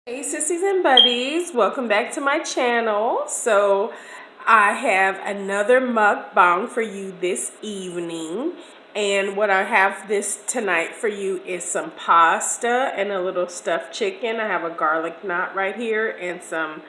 Hey sissies and buddies, welcome back to my channel. So I have another mukbang for you this evening, and what I have this tonight for you is some pasta and a little stuffed chicken. I have a garlic knot right here and some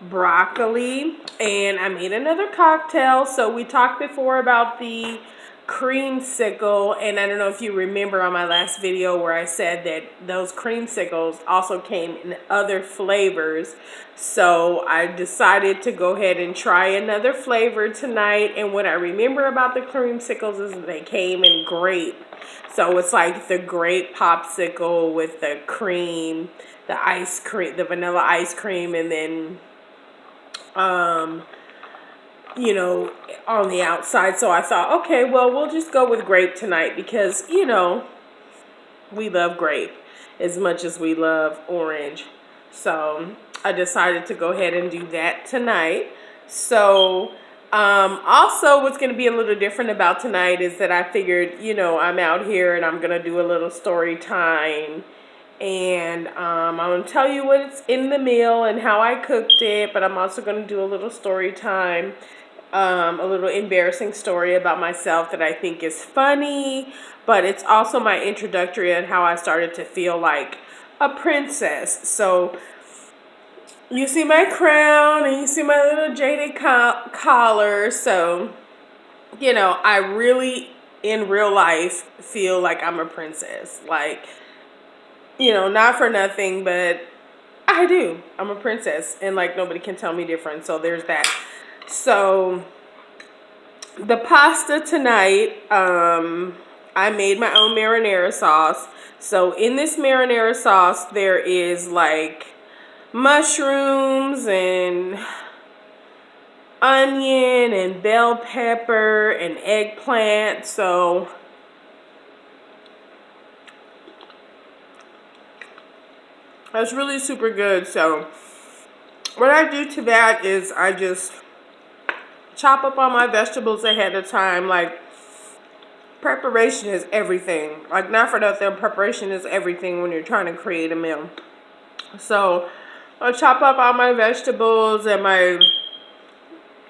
broccoli, and I made another cocktail. So we talked before about the creamsicle, and I don't know if you remember on my last video where I said that those creamsicles also came in other flavors. So I decided to go ahead and try another flavor tonight, and what I remember about the creamsicles is that they came in grape. So it's like the grape popsicle with the cream, the ice cream, the vanilla ice cream, and then um, you know, on the outside. So I thought, okay, well, we'll just go with grape tonight because, we love grape as much as we love orange. So I decided to go ahead and do that tonight. So also what's going to be a little different about tonight is that I figured, I'm out here and I'm going to do a little story time. And I'm going to tell you what's in the meal and how I cooked it, but I'm also going to do a little story time, a little embarrassing story about myself that I think is funny, but it's also my introductory on how I started to feel like a princess. So you see my crown and you see my little jaded collar. So, I really, in real life, feel like I'm a princess. Like, not for nothing, but I do. I'm a princess, and like nobody can tell me different. So there's that. So the pasta tonight, I made my own marinara sauce. So in this marinara sauce, there is like mushrooms and onion and bell pepper and eggplant. So that's really super good. So what I do to that is I just chop up all my vegetables ahead of time. Like, preparation is everything. Like, not for nothing, preparation is everything when you're trying to create a meal. So I'll chop up all my vegetables and my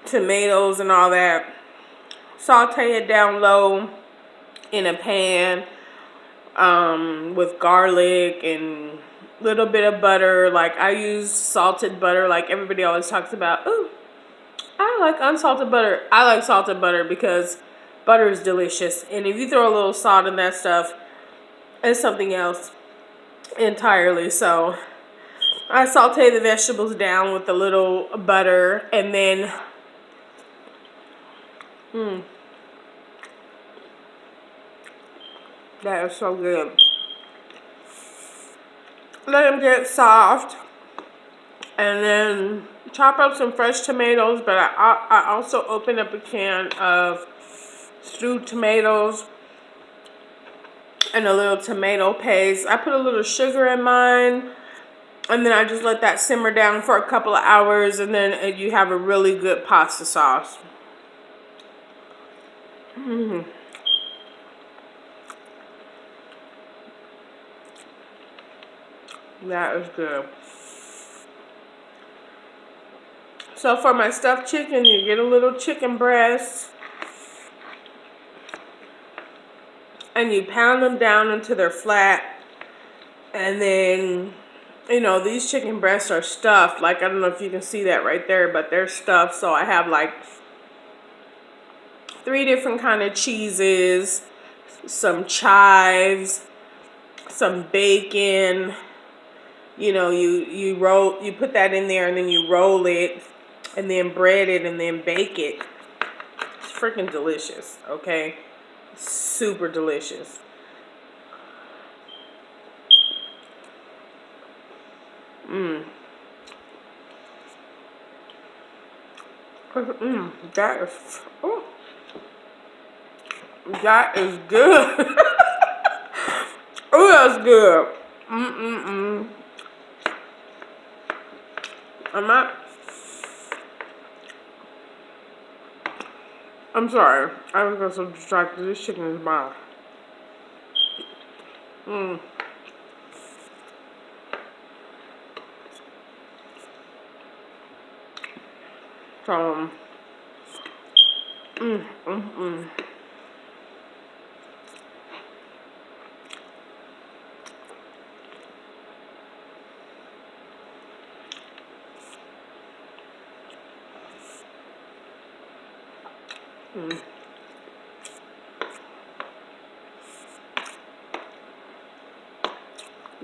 tomatoes and all that. Saute it down low in a pan with garlic and little bit of butter. Like, I use salted butter like everybody always talks about. Ooh, I like unsalted butter. I like salted butter because butter is delicious. And if you throw a little salt in that stuff, it's something else entirely. So I saute the vegetables down with a little butter, and then that is so good. Let them get soft, and then chop up some fresh tomatoes. But I also open up a can of stewed tomatoes and a little tomato paste. I put a little sugar in mine, and then I just let that simmer down for a couple of hours, and then you have a really good pasta sauce. That is good. So for my stuffed chicken, you get a little chicken breast, and you pound them down until they're flat. And then, these chicken breasts are stuffed. Like, I don't know if you can see that right there, but they're stuffed. So I have like 3 different kind of cheeses, some chives, some bacon. You put that in there, and then you roll it, and then bread it, and then bake it. It's freaking delicious, okay? Super delicious. That is, oh, that is good. Oh, that's good. I'm not, I'm sorry. I was got so distracted. This chicken is mine. So,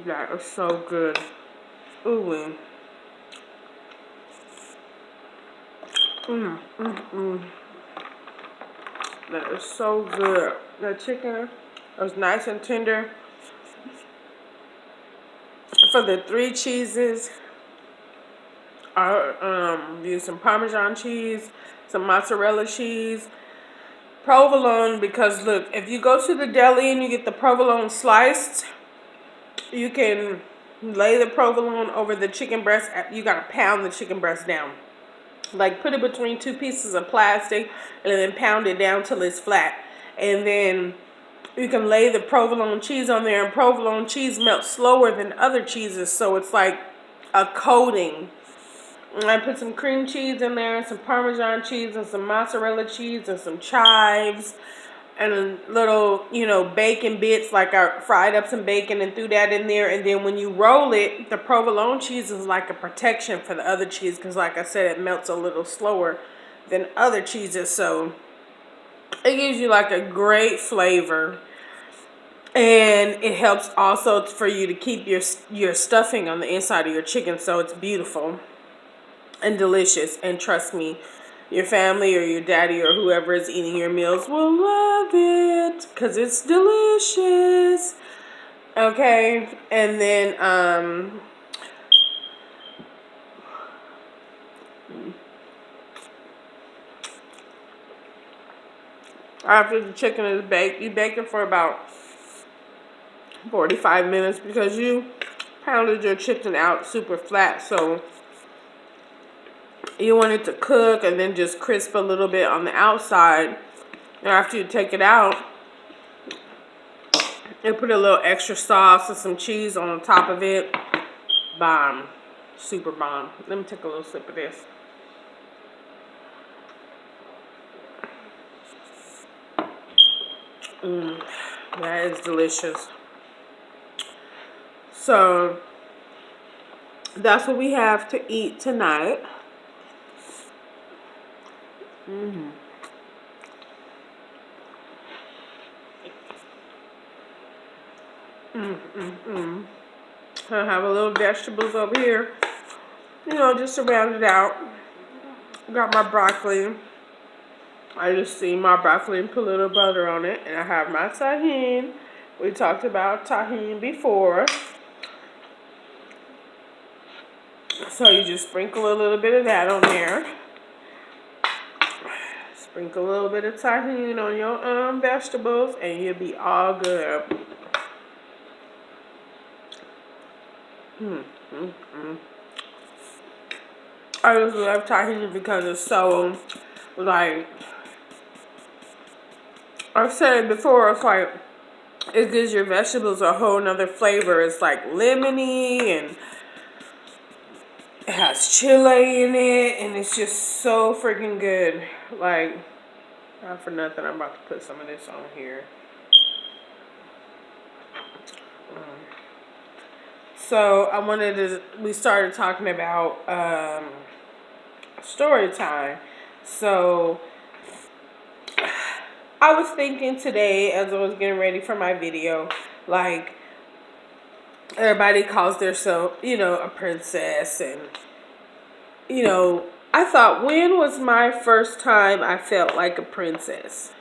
that is so good. Ooh. That is so good. The chicken is nice and tender. For the 3 cheeses, I use some Parmesan cheese, some mozzarella cheese, provolone, because look, if you go to the deli and you get the provolone sliced, you can lay the provolone over the chicken breast. You gotta pound the chicken breast down. Like, put it between 2 pieces of plastic and then pound it down till it's flat. And then you can lay the provolone cheese on there, and provolone cheese melts slower than other cheeses, so it's like a coating. And I put some cream cheese in there, and some Parmesan cheese, and some mozzarella cheese, and some chives, and little, bacon bits. Like, I fried up some bacon and threw that in there. And then when you roll it, the provolone cheese is like a protection for the other cheese, because like I said, it melts a little slower than other cheeses. So it gives you like a great flavor. And it helps also for you to keep your stuffing on the inside of your chicken, so it's beautiful and delicious. And trust me, your family or your daddy or whoever is eating your meals will love it because it's delicious. Okay, and then after the chicken is baked, you bake it for about 45 minutes because you pounded your chicken out super flat, so you want it to cook and then just crisp a little bit on the outside. And after you take it out, you put a little extra sauce and some cheese on the top of it. Bomb. Super bomb. Let me take a little sip of this. That is delicious. So that's what we have to eat tonight. I have a little vegetables over here, just to round it out. Got my broccoli. I just steam my broccoli and put a little butter on it. And I have my tahini. We talked about tahini before. So you just sprinkle a little bit of that on there. Sprinkle a little bit of tahini on your vegetables, and you'll be all good. I just love tahini because it's so, like, I've said it before, it's like, it gives your vegetables a whole nother flavor. It's like lemony, and it has chili in it, and it's just so freaking good. Like, not for nothing, I'm about to put some of this on here. So we started talking about story time. So I was thinking today, as I was getting ready for my video, like, everybody calls themselves, a princess. And, I thought, when was my first time I felt like a princess?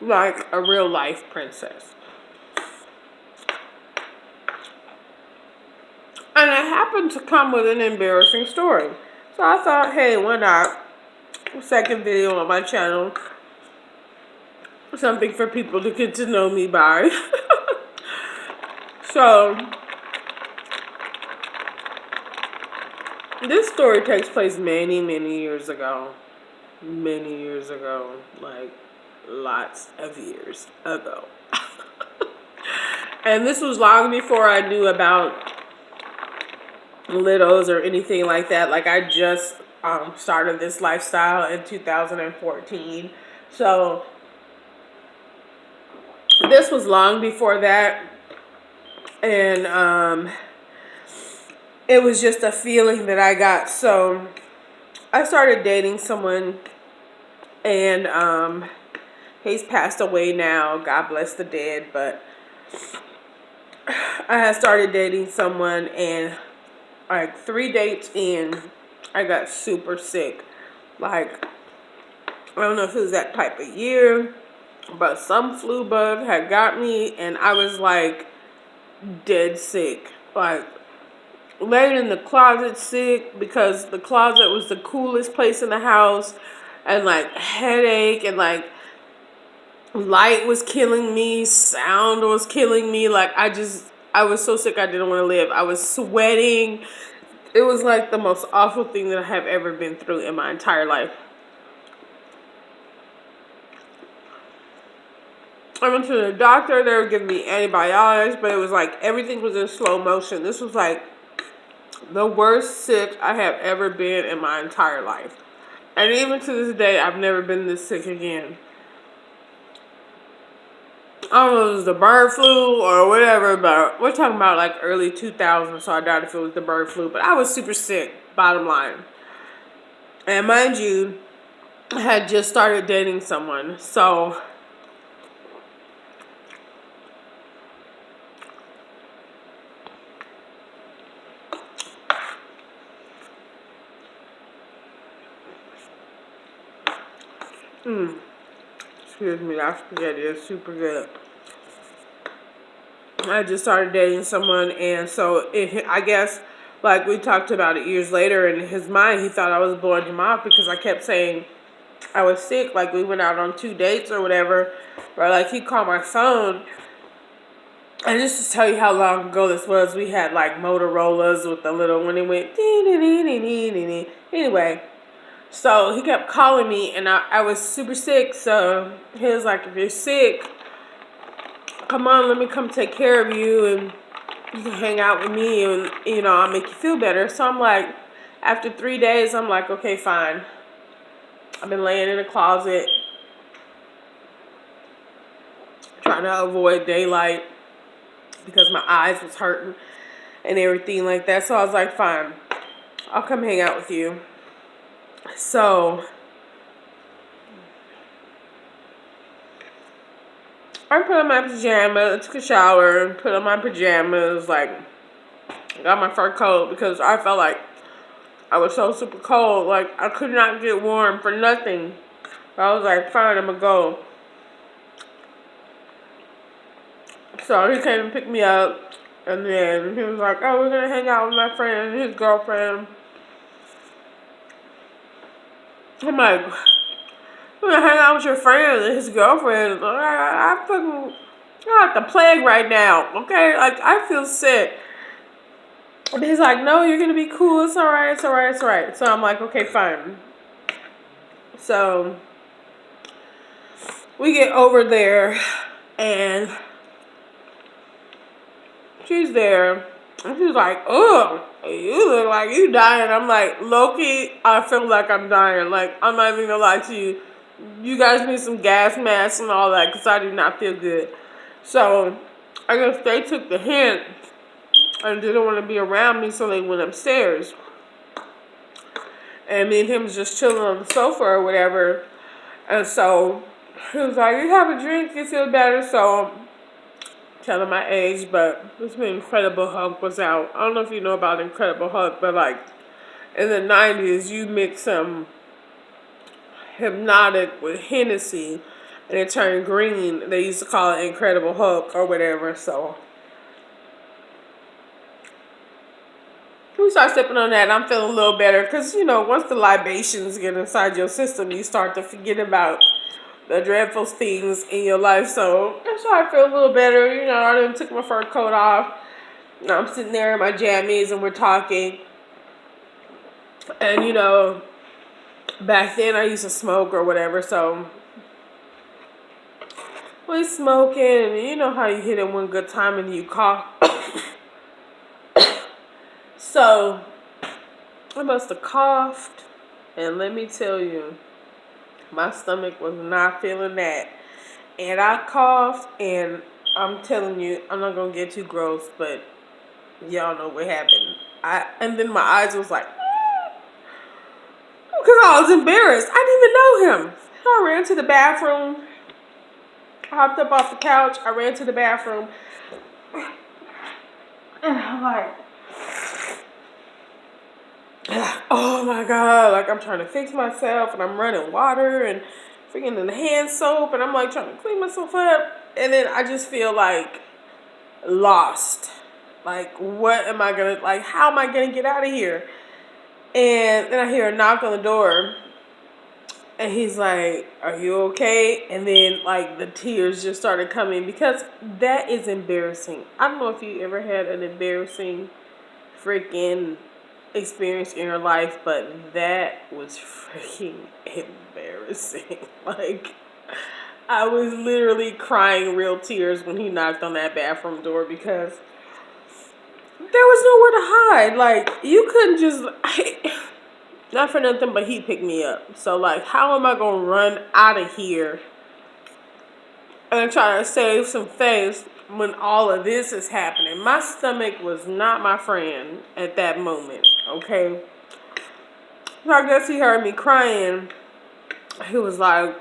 Like a real life princess. And I happened to come with an embarrassing story. So I thought, hey, why not? Second video on my channel. Something for people to get to know me by. So, this story takes place many, many years ago. Many years ago. Like, lots of years ago. And this was long before I knew about littles or anything like that. Like, I just started this lifestyle in 2014. So this was long before that. And it was just a feeling that I got. So I started dating someone, and he's passed away now. God bless the dead. But I had started dating someone, and like 3 dates in, I got super sick. Like, I don't know if it was that type of year, but some flu bug had got me, and I was like dead sick. Like, laying in the closet sick, because the closet was the coolest place in the house, and like headache, and like light was killing me, sound was killing me. Like, I was so sick I didn't want to live. I was sweating. It was like the most awful thing that I have ever been through in my entire life. I went to the doctor. They were giving me antibiotics, but it was like everything was in slow motion. This was like the worst sick I have ever been in my entire life. And even to this day, I've never been this sick again. I don't know if it was the bird flu or whatever, but we're talking about like early 2000s, so I doubt if it was the bird flu. But I was super sick, bottom line. And mind you, I had just started dating someone, so excuse me, that spaghetti is super good. I just started dating someone, and so I guess, like we talked about it years later, in his mind, he thought I was blowing him off because I kept saying I was sick. Like, we went out on 2 dates or whatever, or like he called my phone. And just to tell you how long ago this was, we had like Motorola's with the little, when it went anyway. So he kept calling me, and I was super sick. So he was like, if you're sick, come on, let me come take care of you, and you can hang out with me, and I'll make you feel better. So I'm like, after 3 days, I'm like, okay, fine. I've been laying in the closet, trying to avoid daylight because my eyes was hurting and everything like that. So I was like, fine, I'll come hang out with you. So I put on my pajamas, took a shower, put on my pajamas, like, got my fur coat because I felt like I was so super cold. Like, I could not get warm for nothing. I was like, fine, I'm gonna go. So he came and picked me up, and then he was like, oh, we're gonna hang out with my friend and his girlfriend. I'm like, we're gonna hang out with your friend and his girlfriend. I got the plague right now, okay? Like, I feel sick. And he's like, no, you're gonna be cool. It's alright, it's alright, it's alright. So I'm like, okay, fine. So we get over there, and she's there, and she's like, oh, you look like you dying. I'm like, Loki, I feel like I'm dying. Like, I'm not even gonna lie to you. You guys need some gas masks and all that, because I do not feel good. So I guess they took the hint and didn't want to be around me, so they went upstairs. And me and him was just chilling on the sofa or whatever. And so he was like, you have a drink, you feel better. So, telling my age, but this Incredible Hulk was out. I don't know if you know about Incredible Hulk, but like in the 90s, you mix some Hypnotic with Hennessy, and it turned green. They used to call it Incredible Hulk or whatever. So we start sipping on that, and I'm feeling a little better because, once the libations get inside your system, you start to forget about the dreadful things in your life. So I started to feel a little better. I done took my fur coat off. I'm sitting there in my jammies, and we're talking. And, back then I used to smoke or whatever, so we smoking, and you know how you hit it one good time and you cough. So I must have coughed, And let me tell you, my stomach was not feeling that. And I coughed, and I'm telling you, I'm not gonna get too gross, but y'all know what happened. And then my eyes was like, because I was embarrassed. I didn't even know him. I ran to the bathroom, hopped up off the couch. I ran to the bathroom, and I'm like, oh my God, like I'm trying to fix myself, and I'm running water and freaking in the hand soap, and I'm like trying to clean myself up, and then I just feel like lost. Like, what am I gonna, like, how am I gonna get out of here? And then I hear a knock on the door, and he's like, are you okay? And then, like, the tears just started coming because that is embarrassing. I don't know if you ever had an embarrassing freaking experience in your life, but that was freaking embarrassing. Like, I was literally crying real tears when he knocked on that bathroom door because there was nowhere to hide. Like, you couldn't just, not for nothing, but he picked me up. So, like, how am I going to run out of here and try to save some face when all of this is happening? My stomach was not my friend at that moment, okay? So I guess he heard me crying. He was like,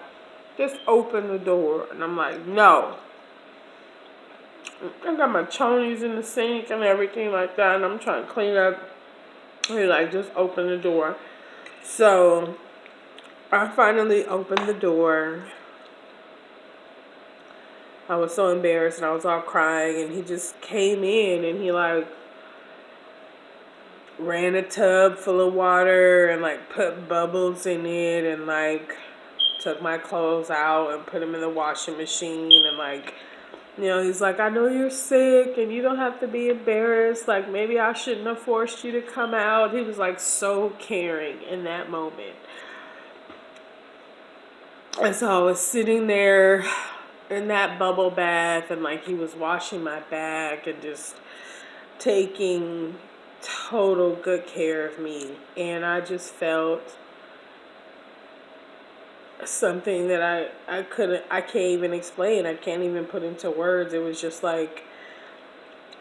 just open the door. And I'm like, no. I got my chonies in the sink and everything like that, and I'm trying to clean up. He's like, just open the door. So I finally opened the door. I was so embarrassed and I was all crying, and he just came in and he like ran a tub full of water and like put bubbles in it and like took my clothes out and put them in the washing machine and like, you know, he's like, I know you're sick and you don't have to be embarrassed. Like, maybe I shouldn't have forced you to come out. He was like so caring in that moment. And so I was sitting there in that bubble bath, and like he was washing my back and just taking total good care of me. And I just felt something that I can't even explain. I can't even put into words. It was just like,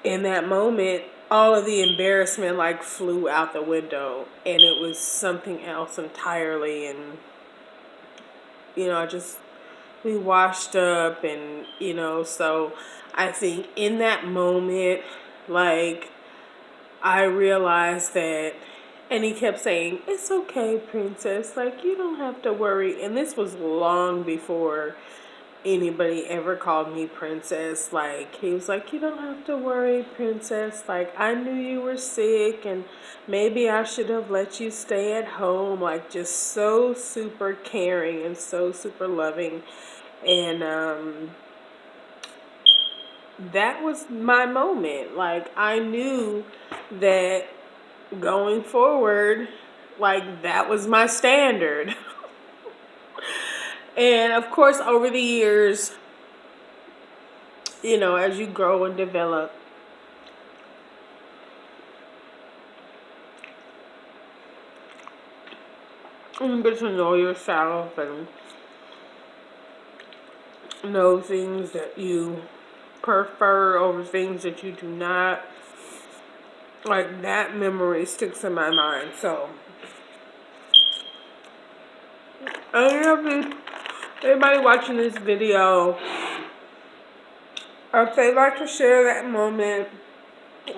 in that moment, all of the embarrassment like flew out the window, and it was something else entirely. And, you know, we washed up, and, you know, so I think in that moment, like, I realized that, and he kept saying, it's okay, princess, like, you don't have to worry. And this was long before anybody ever called me princess. Like, he was like, you don't have to worry, princess, like, I knew you were sick and maybe I should have let you stay at home. Like, just so super caring and so super loving. And that was my moment. Like, I knew that going forward, like, that was my standard. And of course, over the years, you know, as you grow and develop, you get to know yourself and know things that you prefer over things that you do not. Like, that memory sticks in my mind. So, everybody watching this video, if they'd like to share that moment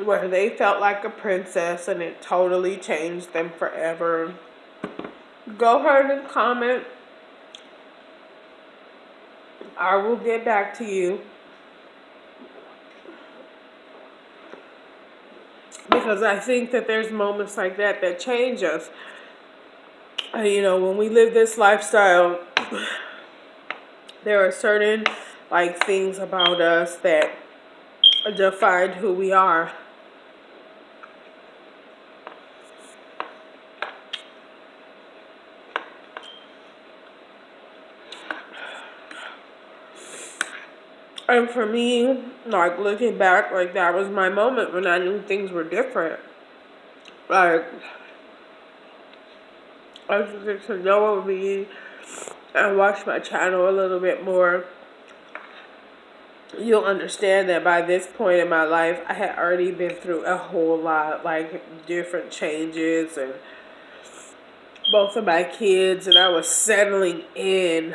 where they felt like a princess and it totally changed them forever, go ahead and comment. I will get back to you. Because I think that there's moments like that that change us. You know, when we live this lifestyle, there are certain, like, things about us that define who we are. And for me, like, looking back, like, that was my moment when I knew things were different. Like, as you get to know me and watch my channel a little bit more, you'll understand that by this point in my life, I had already been through a whole lot, like different changes and both of my kids, and I was settling in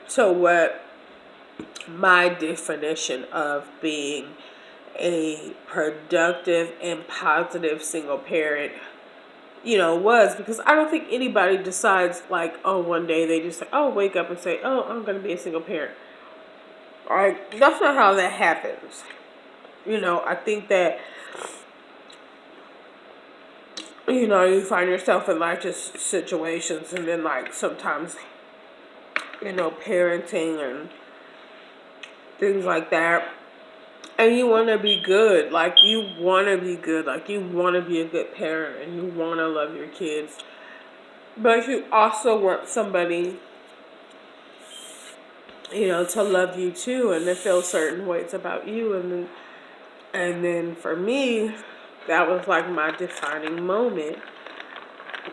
to what my definition of being a productive and positive single parent, was, because I don't think anybody decides like, oh, one day they just say, oh, wake up and say, oh, I'm going to be a single parent. All right, that's not how that happens. I think that, you find yourself in like just situations, and then like sometimes, parenting and things like that. And you want to be good. Like, you want to be good. Like, you want to be a good parent and you want to love your kids. But you also want somebody, to love you too and to feel certain ways about you. And then for me, that was like my defining moment.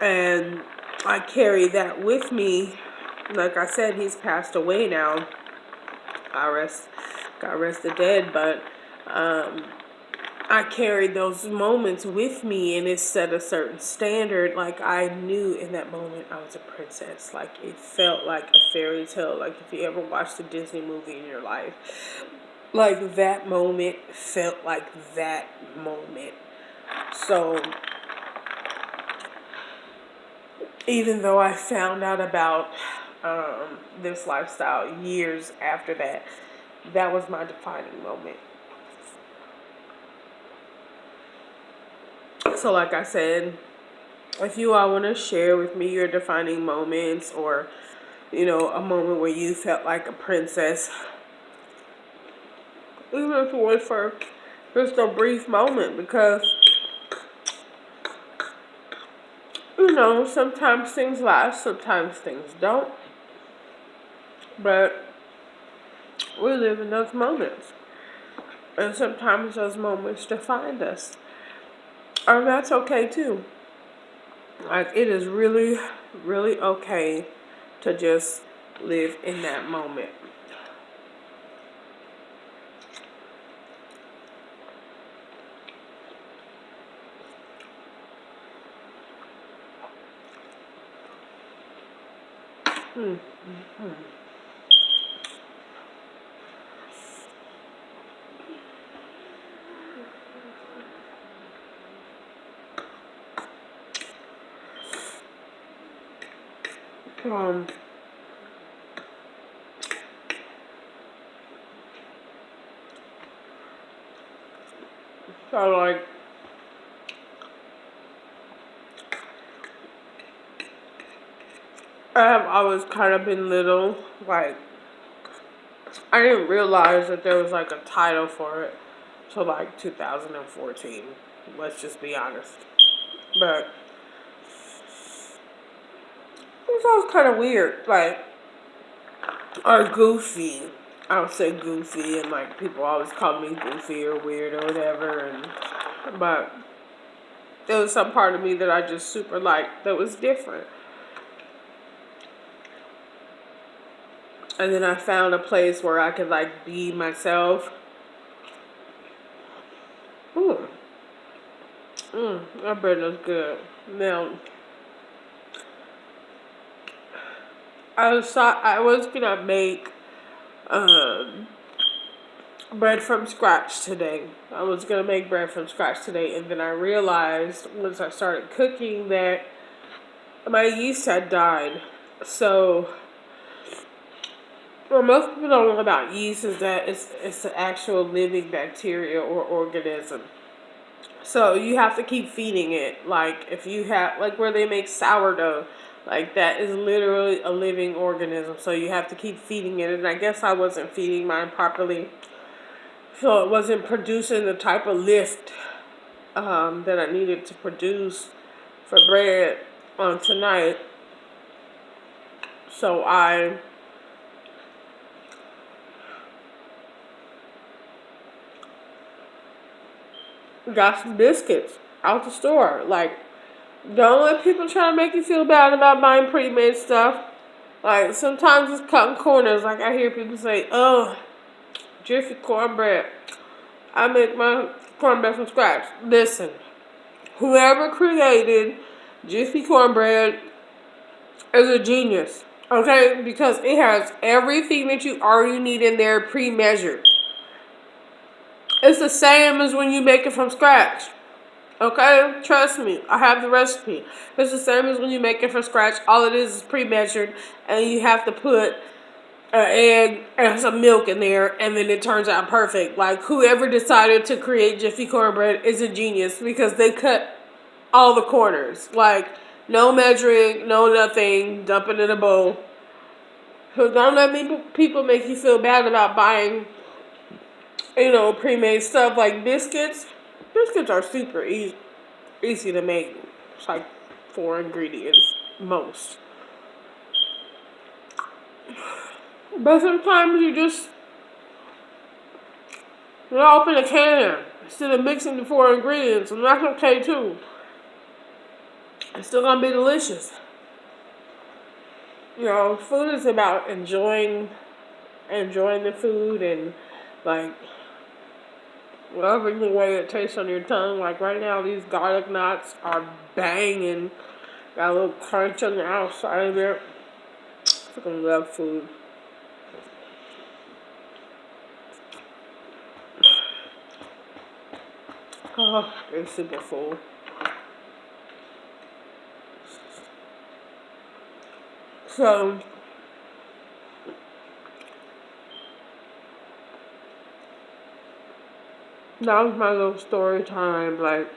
And I carry that with me. Like I said, he's passed away now. God rest the dead, but I carried those moments with me, and it set a certain standard. Like, I knew in that moment I was a princess. Like, it felt like a fairy tale. Like, if you ever watched a Disney movie in your life, like, that moment felt like that moment. So, even though I found out about this lifestyle years after that, that was my defining moment. So like I said, if you all want to share with me your defining moments, or, a moment where you felt like a princess, even if it was for just a brief moment, because, sometimes things last, sometimes things don't. But we live in those moments. And sometimes those moments define us. And that's okay too. Like, it is really, really okay to just live in that moment. Um, so like, I have always kind of been little. Like, I didn't realize that there was like a title for it till like 2014. Let's just be honest. But it was always kind of weird. Like, or goofy. I would say goofy, and like people always call me goofy or weird or whatever. But there was some part of me that I just super liked that was different. And then I found a place where I could like be myself. Ooh. That bread is good. Now, I was gonna make bread from scratch today. I was gonna make bread from scratch today, and then I realized once I started cooking that my yeast had died. So, what most people don't know about yeast is that it's an actual living bacteria or organism. So you have to keep feeding it. Like, if you have, like, where they make sourdough, like, that is literally a living organism. So you have to keep feeding it. And I guess I wasn't feeding mine properly. So it wasn't producing the type of lift that I needed to produce for bread on tonight. So I got some biscuits out the store. Like, Don't let people try to make you feel bad about buying pre-made stuff. Like, sometimes it's cutting corners. Like, I hear people say, oh, Jiffy cornbread. I make my cornbread from scratch. Listen, whoever created Jiffy cornbread is a genius. Okay? Because it has everything that you already need in there pre-measured. It's the same as when you make it from scratch. Okay? Trust me. I have the recipe. It's the same as when you make it from scratch. All it is pre-measured. And you have to put an egg and some milk in there, and then it turns out perfect. Like, whoever decided to create Jiffy cornbread is a genius because they cut all the corners. Like, no measuring, no nothing, dump it in a bowl. So don't let people make you feel bad about buying, pre-made stuff like biscuits. Biscuits are super easy to make. It's like 4 ingredients, most. But sometimes you open a can instead of mixing the 4 ingredients, and that's okay too. It's still gonna be delicious. Food is about enjoying the food and like loving the way it tastes on your tongue. Like right now, these garlic knots are banging. Got a little crunch on the outside of it. I fucking love food. Oh, it's super full. So, that was my little story time. Like,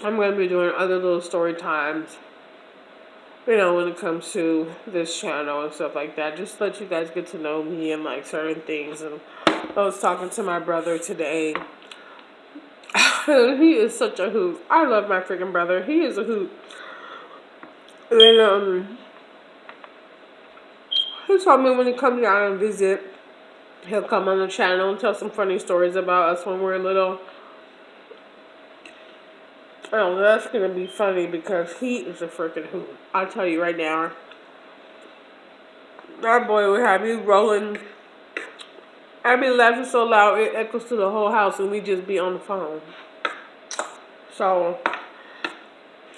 I'm going to be doing other little story times, when it comes to this channel and stuff like that. Just let you guys get to know me and, like, certain things. And I was talking to my brother today. He is such a hoot. I love my freaking brother. He is a hoot. And, he told me when he comes down and visit, he'll come on the channel and tell some funny stories about us when we were little. Oh, that's going to be funny because he is a freaking hoot. I'll tell you right now. That boy would have me rolling. I'd be laughing so loud it echoes to the whole house and we just be on the phone. So,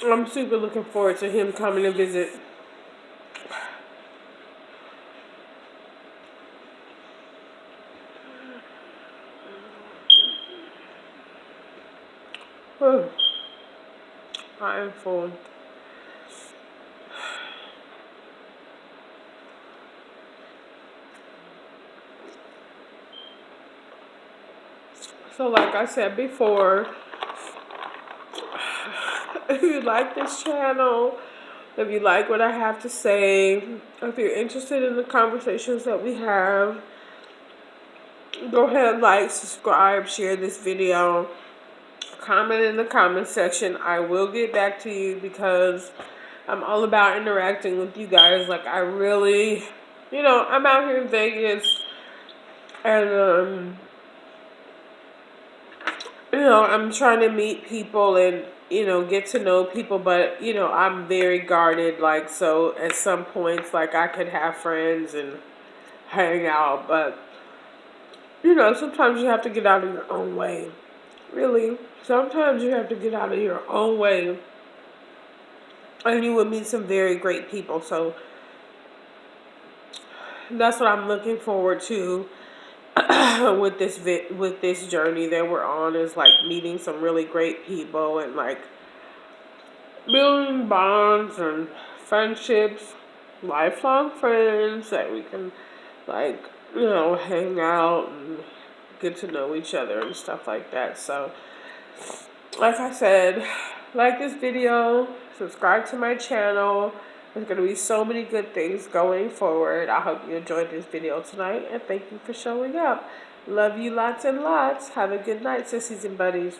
I'm super looking forward to him coming to visit. I am full. So like I said before, if you like this channel, if you like what I have to say, if you're interested in the conversations that we have, go ahead, like, subscribe, share this video, comment in the comment section. I will get back to you because I'm all about interacting with you guys. Like, I really, I'm out here in Vegas and, I'm trying to meet people and, get to know people, but, I'm very guarded, like, so at some points, like, I could have friends and hang out, but, sometimes you have to get out of your own way. Really, sometimes you have to get out of your own way, and you will meet some very great people, so that's what I'm looking forward to. with this journey that we're on is like meeting some really great people and like building bonds and friendships, lifelong friends that we can like hang out and get to know each other and stuff like that. So like I said, like this video, subscribe to my channel. There's going to be so many good things going forward. I hope you enjoyed this video tonight, and thank you for showing up. Love you lots and lots. Have a good night, sissies and buddies.